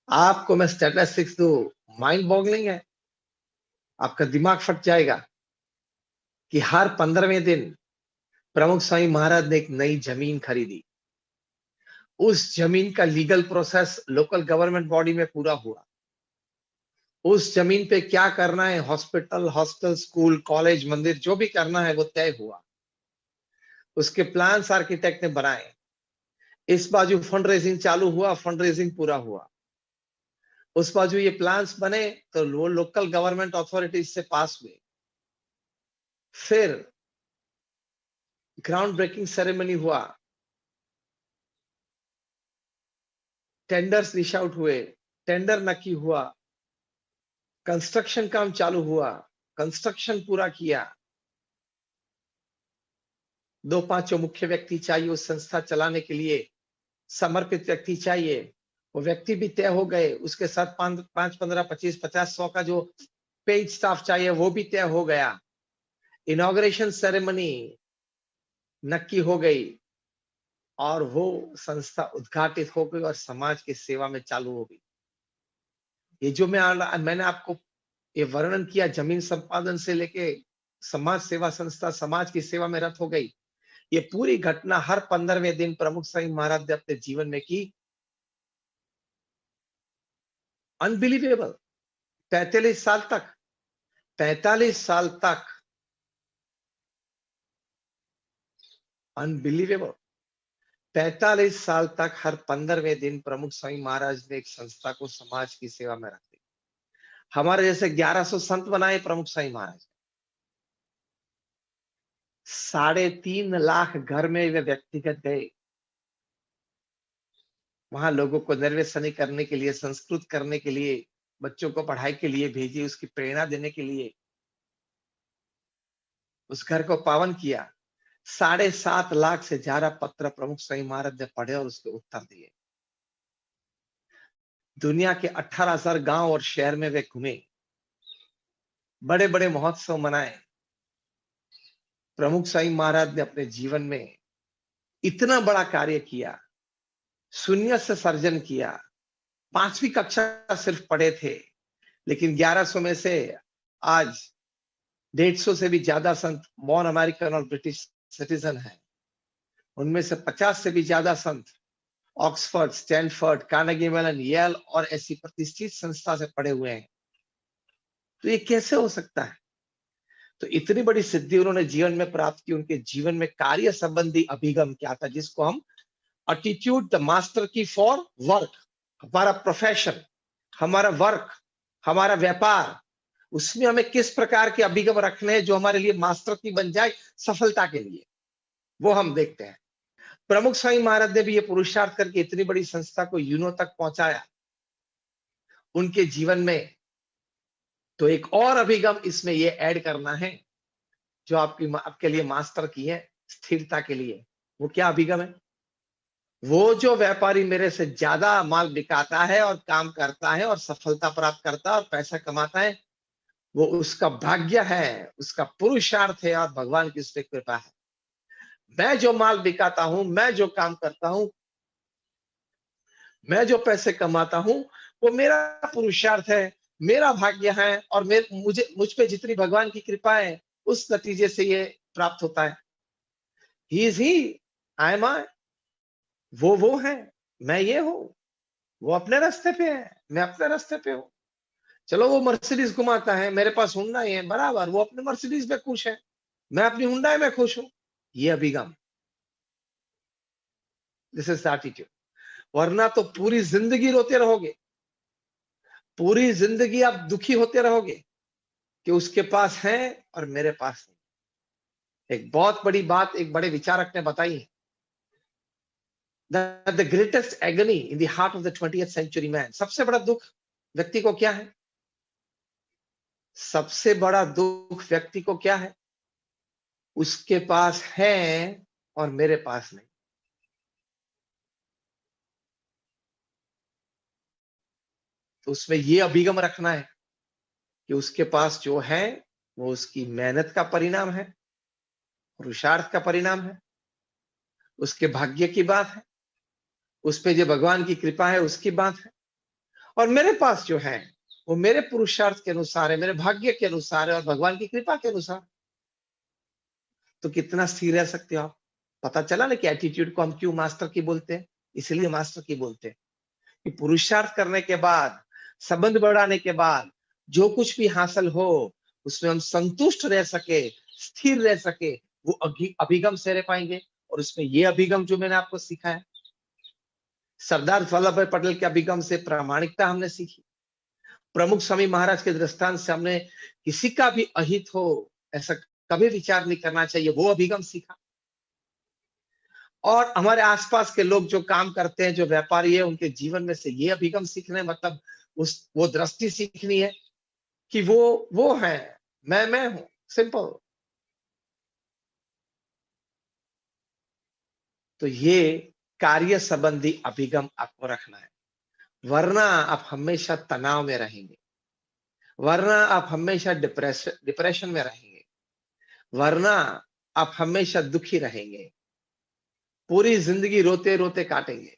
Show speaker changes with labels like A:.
A: आपको मैं स्टैटिस्टिक्स दूं, माइंड बॉगलिंग है। आपका दिमाग फट जाएगा कि हर 15वें दिन प्रमुख स्वामी महाराज ने एक नई जमीन खरीदी। उस जमीन का legal process local government body में पूरा हुआ। उस जमीन पे क्या करना है, हॉस्पिटल, हॉस्टल, स्कूल, कॉलेज, मंदिर, जो भी करना है वो तय हुआ। उसके प्लान्स आर्किटेक्ट ने बनाए। इस बाजू फंड रेजिंग चालू हुआ, फंड रेजिंग पूरा हुआ। उस बाजू ये प्लान्स बने तो वो लोकल गवर्नमेंट अथॉरिटीज से पास हुए। फिर ग्राउंड ब्रेकिंग सेरेमनी हुआ, टेंडर्स लिस्ट आउट हुए, टेंडर नक्की हुआ, कंस्ट्रक्शन काम चालू हुआ, कंस्ट्रक्शन पूरा किया। 2-5 जो मुख्य व्यक्ति चाहिए उस संस्था चलाने के लिए, समर्पित व्यक्ति चाहिए, वो व्यक्ति भी तय हो गए। उसके साथ 5, 15, 25, 50, 100 का जो पेड स्टाफ चाहिए वो भी तय हो गया। इनॉग्रेशन सेरेमनी नक्की हो गई और वो संस्था उद्घाटित हो गई और समाज की सेवा में चालू हो गई। ये जो मैंने आपको ये वर्णन किया, जमीन संपादन से लेके समाज सेवा संस्था समाज की सेवा में रत हो गई, ये पूरी घटना हर 15वें दिन प्रमुख स्वामी महाराज ने अपने जीवन में की। अनबिलीवेबल। 45 साल तक, 45 साल तक, अनबिलीवेबल। 45 साल तक हर 15वें दिन प्रमुख स्वामी महाराज ने एक संस्था को समाज की सेवा में रख दी। हमारे जैसे 1100 संत बनाए प्रमुख स्वामी महाराज। 3.5 लाख घर में वे व्यक्तिगत गए। वहां लोगों को निर्व्यसनी करने के लिए, संस्कृत करने के लिए, बच्चों को पढ़ाई के लिए भेजी, उसकी प्रेरणा देने के लिए उस घर को पावन किया। 7.5 लाख से ज्यादा पत्र प्रमुख स्वामी महाराज ने पढ़े और उसके उत्तर दिए। दुनिया के 18,000 गांव और शहर में वे घूमे, बड़े बड़े महोत्सव मनाए। प्रमुख स्वामी महाराज ने अपने जीवन में इतना बड़ा कार्य किया, शून्य से सर्जन किया। 5वीं कक्षा सिर्फ पढ़े थे, लेकिन 1100 में से आज 150 से भी ज्यादा संत बॉर्न अमेरिकन और ब्रिटिश सिटीजन हैं। उनमें से 50 से भी ज्यादा संत Oxford, Stanford, Carnegie Mellon, Yale और ऐसी प्रतिष्ठित संस्था से पढ़े हुए हैं। तो ये कैसे हो सकता है? तो इतनी बड़ी सिद्धि उन्होंने जीवन में प्राप्त की। उनके जीवन में कार्य संबंधी अभिगम क्या था, जिसको हम एटीट्यूड द मास्टर की फॉर वर्क, हमारा प्रोफेशन, हमारा वर्क, हमारा व्यापार, उसमें हमें किस प्रकार के अभिगम रखने हैं जो हमारे लिए मास्टर की बन जाए सफलता के लिए, वो हम देखते हैं। प्रमुख स्वामी महाराज ने भी ये पुरुषार्थ करके इतनी बड़ी संस्था को यूनो तक पहुंचाया उनके जीवन में। तो एक और अभिगम इसमें ये ऐड करना है जो आपके लिए मास्टर की है स्थिरता के लिए। वो क्या अभिगम है? वो जो व्यापारी मेरे से ज्यादा माल बिकाता है और काम करता है और सफलता प्राप्त करता है और पैसा कमाता है, वो उसका भाग्य है, उसका पुरुषार्थ है और भगवान की उस पर कृपा है। मैं जो माल बिकाता हूं, मैं जो काम करता हूं, मैं जो पैसे कमाता हूं, वो मेरा पुरुषार्थ है, मेरा भाग्य है और मुझ पे जितनी भगवान की कृपा है उस नतीजे से ये प्राप्त होता है। He is he, I am I. वो है, मैं ये हूं। वो अपने रास्ते पे है, मैं अपने रास्ते पे हूं। चलो वो मर्सिडीज घुमाता है, मेरे पास हुंडई है, बराबर, वो अपने मर्सिडीज में खुश है, मैं अपनी हुंडई में खुश हूं। ये अभिगम, दिस इज एटीट्यूड। वरना तो पूरी जिंदगी रोते रहोगे, पूरी जिंदगी आप दुखी होते रहोगे कि उसके पास है और मेरे पास नहीं। एक बहुत बड़ी बात एक बड़े विचारक ने बताई है, that the greatest agony in the heart of the 20th century man, सबसे बड़ा दुख व्यक्ति को क्या है? सबसे बड़ा दुख व्यक्ति को क्या है? उसके पास है और मेरे पास नहीं। तो उसमें ये अभिगम रखना है कि उसके पास जो है वो उसकी मेहनत का परिणाम है, पुरुषार्थ का परिणाम है, उसके भाग्य की बात है, उस पे जो भगवान की कृपा है उसकी बात है। और मेरे पास जो है वो मेरे पुरुषार्थ के अनुसार है, मेरे भाग्य के अनुसार है और भगवान की कृपा के अनुसार। तो कितना स्थिर रह सकते हो आप? पता चला ना कि एटीट्यूड को हम क्यों मास्टर की बोलते हैं? इसलिए मास्टर की बोलते हैं कि पुरुषार्थ करने के बाद, संबंध बढ़ाने के बाद जो कुछ भी हासिल हो, उसमें हम संतुष्ट रह सके, स्थिर रह सके, वो अभिगम से रह पाएंगे। और उसमें ये अभिगम जो मैंने आपको सिखाया, सरदार वल्लभ भाई पटेल के अभिगम से प्रामाणिकता हमने सीखी। प्रमुख स्वामी महाराज के दृष्टांत से हमने किसी का भी अहित हो ऐसा कभी विचार नहीं करना चाहिए, वो अभिगम सीखा। और हमारे आसपास के लोग जो काम करते हैं, जो व्यापारी है, उनके जीवन में से ये अभिगम सीखने, मतलब उस वो दृष्टि सीखनी है कि वो है, मैं हूं, सिंपल। तो ये कार्य संबंधी अभिगम आपको रखना है, वरना आप हमेशा तनाव में रहेंगे, वरना आप हमेशा डिप्रेशन में रहेंगे, वरना आप हमेशा दुखी रहेंगे, पूरी जिंदगी रोते रोते काटेंगे।